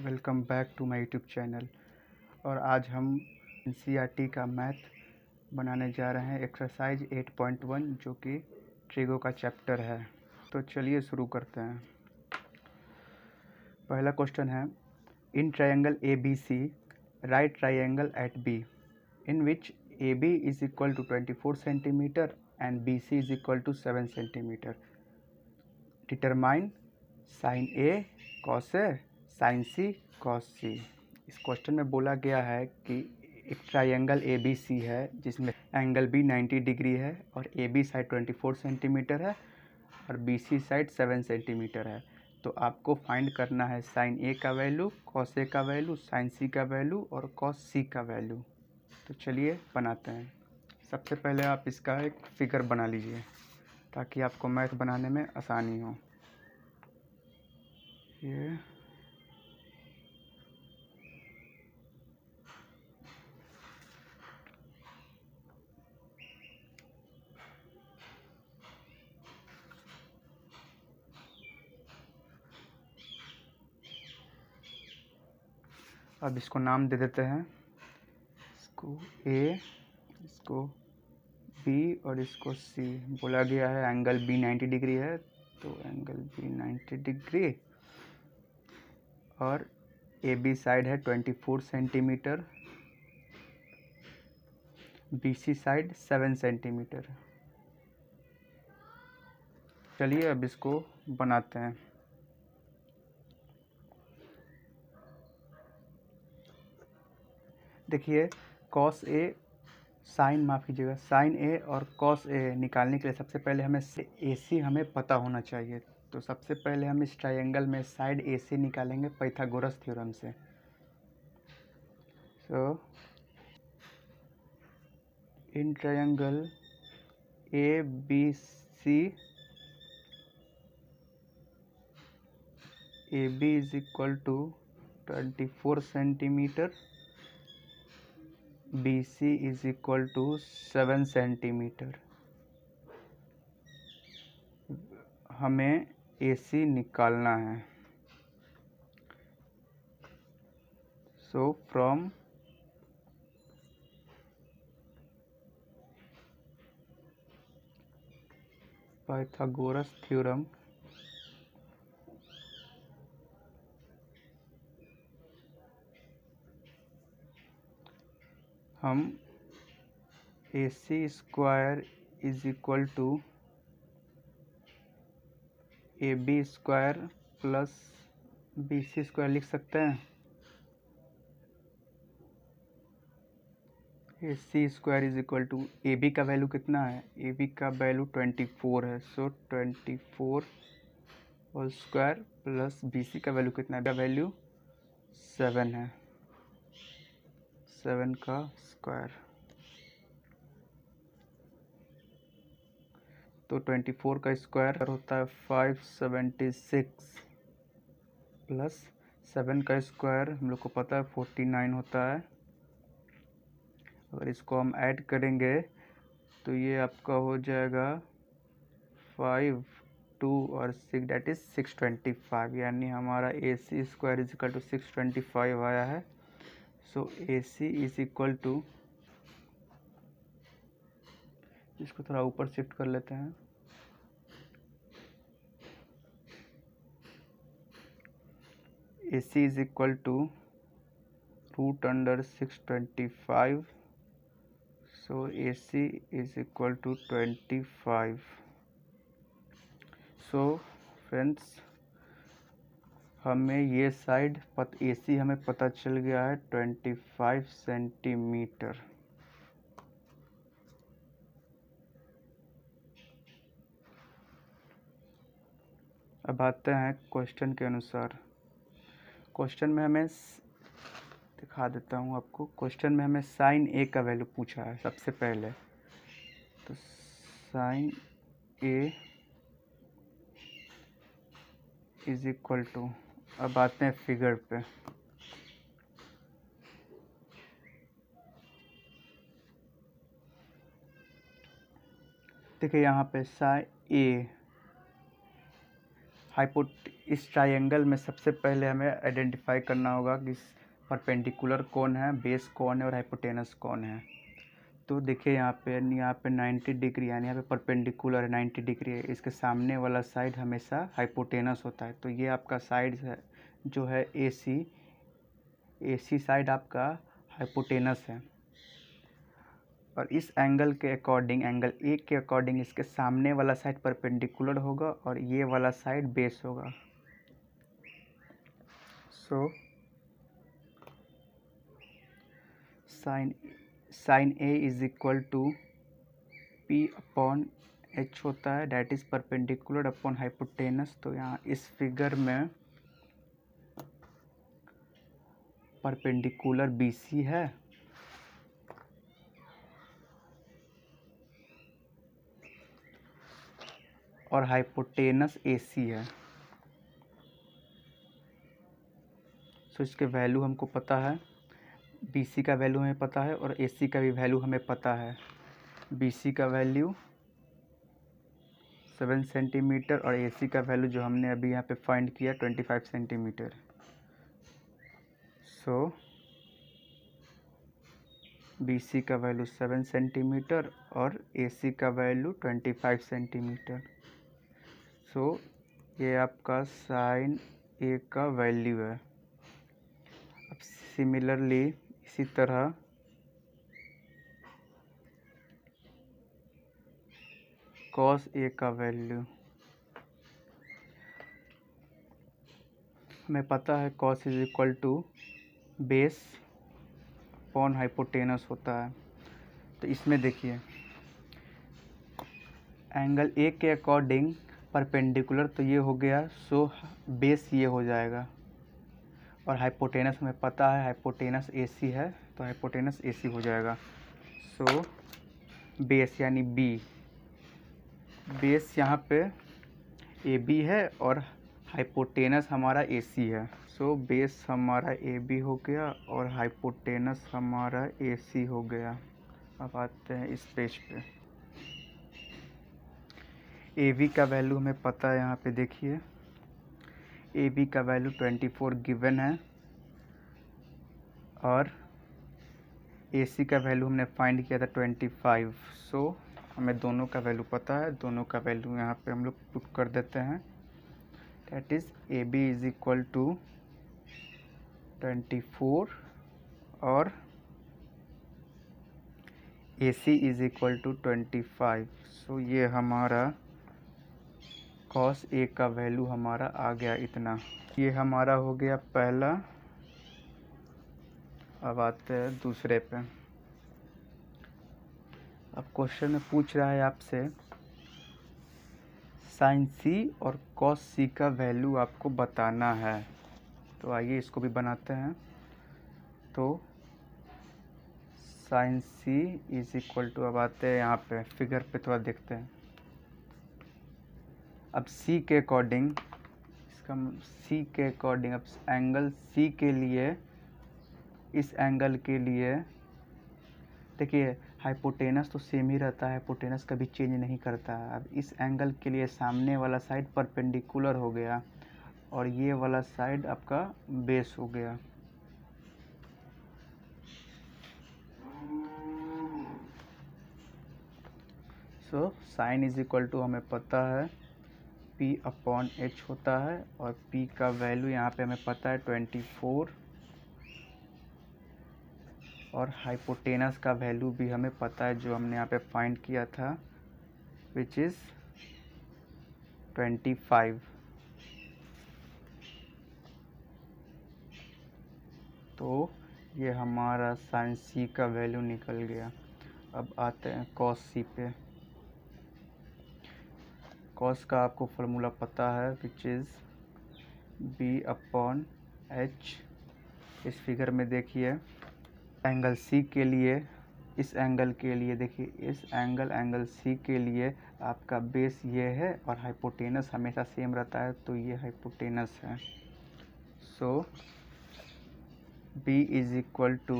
Welcome back to my YouTube channel. और आज हम एनसीईआरटी का मैथ बनाने जा रहे हैं एक्सरसाइज 8.1 जो कि ट्रिगो का चैप्टर है। तो चलिए शुरू करते हैं। पहला क्वेश्चन है, in triangle A B C right triangle at B in which A B is equal to 24 centimetre and B C is equal to 7 centimetre. Determine sine A cos A sine C cos C. इस question में बोला गया है कि एक triangle A B सी है जिसमें angle B 90 degree है और ए बी साइड 24 सेंटीमीटर है और बी सी साइड 7 सेंटीमीटर है। तो आपको फाइंड करना है साइन ए का वैल्यू, कॉस ए का वैल्यू, साइन सी का वैल्यू और कॉस सी का वैल्यू। तो चलिए बनाते हैं। सबसे पहले आप इसका एक फिगर बना लीजिए ताकि आपको मैथ बनाने में आसानी हो। ये अब इसको नाम दे देते हैं, इसको ए, इसको बी और इसको सी। बोला गया है एंगल बी 90 डिग्री है तो एंगल बी 90 डिग्री और ए बी साइड है 24 centimetre, B C side 7 centimetre. चलिए अब इसको बनाते हैं। देखिए कॉस ए साइन माफ़ कीजिएगा साइन ए और कॉस ए निकालने के लिए सबसे पहले हमें ए सी हमें पता होना चाहिए। तो सबसे पहले हम इस ट्रायंगल में साइड ए सी निकालेंगे पाइथागोरस थ्योरम से। So in triangle A B C A B is equal to 24 centimetre, B C is equal to 7 centimetre. हमें ए सी निकालना है। सो फ्रॉम पाइथागोरस थ्योरम हम A C square is equal to A B square plus B C square लिख सकते हैं। A C square is equal to A B का value कितना है, ए बी का वैल्यू 24 है। So 24 whole square plus B C का value कितना है, वैल्यू 7 है, 7 का स्क्वायर। तो 24 का स्क्वायर होता है 576 प्लस 7 का स्क्वायर हम लोग को पता है 49 होता है। अगर इसको हम ऐड करेंगे तो ये आपका हो जाएगा 5, 2 और 6 डेट इज 625, यानी हमारा A C square is equal to 625 आया है। So A C is equal to, इसको थोड़ा ऊपर शिफ्ट कर लेते हैं, A C is equal to root under 625। So A C is equal to 25। So friends हमें ये साइड ए सी हमें पता चल गया है 25 सेंटीमीटर। अब आते हैं क्वेश्चन के अनुसार। क्वेश्चन में हमें दिखा देता हूँ आपको, क्वेश्चन में हमें साइन ए का वैल्यू पूछा है सबसे पहले। तो sine A is equal to, अब आते हैं फिगर पे। देखिए यहाँ पे साइन ए इस ट्रायंगल में सबसे पहले हमें आइडेंटिफाई करना होगा कि परपेंडिकुलर कौन है, बेस कौन है और हाइपोटेनस कौन है। तो देखिए यहाँ पे 90 डिग्री यानी यहाँ पे परपेंडिकुलर 90 डिग्री है, इसके सामने वाला साइड हमेशा हाइपोटेनस होता है। तो ये आपका साइड है जो है AC साइड आपका हाइपोटेनस है, और इस एंगल के अकॉर्डिंग, एंगल ए के अकॉर्डिंग इसके सामने वाला साइड परपेंडिकुलर होगा और ये वाला साइड बेस होगा। So sine A is equal to P upon H होता है, that is perpendicular upon hypotenuse. तो यहाँ इस फिगर में परपेंडिकुलर BC है और हाइपोटेनस AC है। सो इसके वैल्यू हमको पता है, BC का वैल्यू हमें पता है और AC का भी वैल्यू हमें पता है। BC का वैल्यू 7 सेंटीमीटर और AC का वैल्यू जो हमने अभी यहाँ पे फाइंड किया 25 सेंटीमीटर। सो BC का वैल्यू 7 सेंटीमीटर और AC का वैल्यू 25 सेंटीमीटर। सो ये आपका साइन A का वैल्यू है। अब सिमिलरली इसी तरह कॉस A का वैल्यू हमें पता है, cos is equal to base upon hypotenuse होता है। तो इसमें देखिए एंगल ए के अकॉर्डिंग परपेंडिकुलर तो ये हो गया, सो बेस ये हो जाएगा, और हाइपोटेनस हमें पता है हाइपोटेनस AC है तो हाइपोटेनस AC हो जाएगा। सो बेस यानी B, बेस यहाँ पे AB है और हाइपोटेनस हमारा AC है। सो बेस हमारा AB हो गया और हाइपोटेनस हमारा AC हो गया। अब आते हैं इस पेज पे। AB का वैल्यू हमें पता है, यहाँ पे देखिए AB का वैल्यू 24 गिवन है और AC का वैल्यू हमने फाइंड किया था 25। सो हमें दोनों का वैल्यू पता है, दोनों का वैल्यू यहाँ पे हम लोग पुट कर देते हैं। That is AB is equal to 24 और AC is equal to 25। So ये हमारा कॉस A का वैल्यू हमारा आ गया इतना। ये हमारा हो गया पहला। अब आते हैं दूसरे पे। अब क्वेश्चन में पूछ रहा है आपसे साइन C और कॉस C का वैल्यू आपको बताना है। तो आइए इसको भी बनाते हैं। तो sine C is equal to, अब आते हैं यहाँ पे फिगर पे थोड़ा देखते हैं। अब C के अकॉर्डिंग, इसका C के अकॉर्डिंग अब एंगल C के लिए, इस एंगल के लिए देखिए हाइपोटेनस तो सेम ही रहता है, हाइपोटेनस कभी चेंज नहीं करता है। अब इस एंगल के लिए सामने वाला साइड परपेंडिकुलर हो गया और ये वाला साइड आपका बेस हो गया। So sine is equal to हमें पता है P अपॉन H होता है और P का वैल्यू यहाँ पे हमें पता है 24 और हाइपोटेनस का वैल्यू भी हमें पता है जो हमने यहाँ पे फाइंड किया था, विच इज़ 25। तो ये हमारा साइन C का वैल्यू निकल गया। अब आते हैं कॉस C पे। कॉस का आपको फार्मूला पता है, which is B upon H। इस फिगर में देखिए एंगल C के लिए, इस एंगल के लिए देखिए इस एंगल C के लिए आपका बेस ये है और हाइपोटेनस हमेशा सेम रहता है, तो ये हाइपोटेनस है। So B is equal to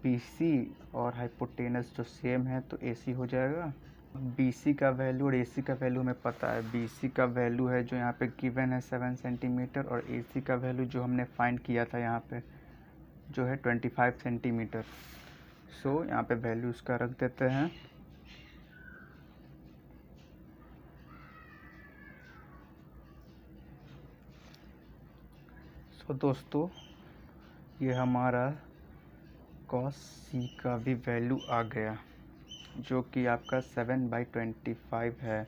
BC और हाइपोटेनस जो सेम है तो AC हो जाएगा। BC का वैल्यू और AC का वैल्यू हमें पता है। BC का वैल्यू है जो यहाँ पे गिवन है 7 सेंटीमीटर, और AC का वैल्यू जो हमने फाइंड किया था यहाँ पे जो है 25 सेंटीमीटर। सो यहाँ पे वैल्यू उसका रख देते हैं। सो दोस्तों, ये हमारा cos C का भी वैल्यू आ गया जो कि आपका 7/25 है।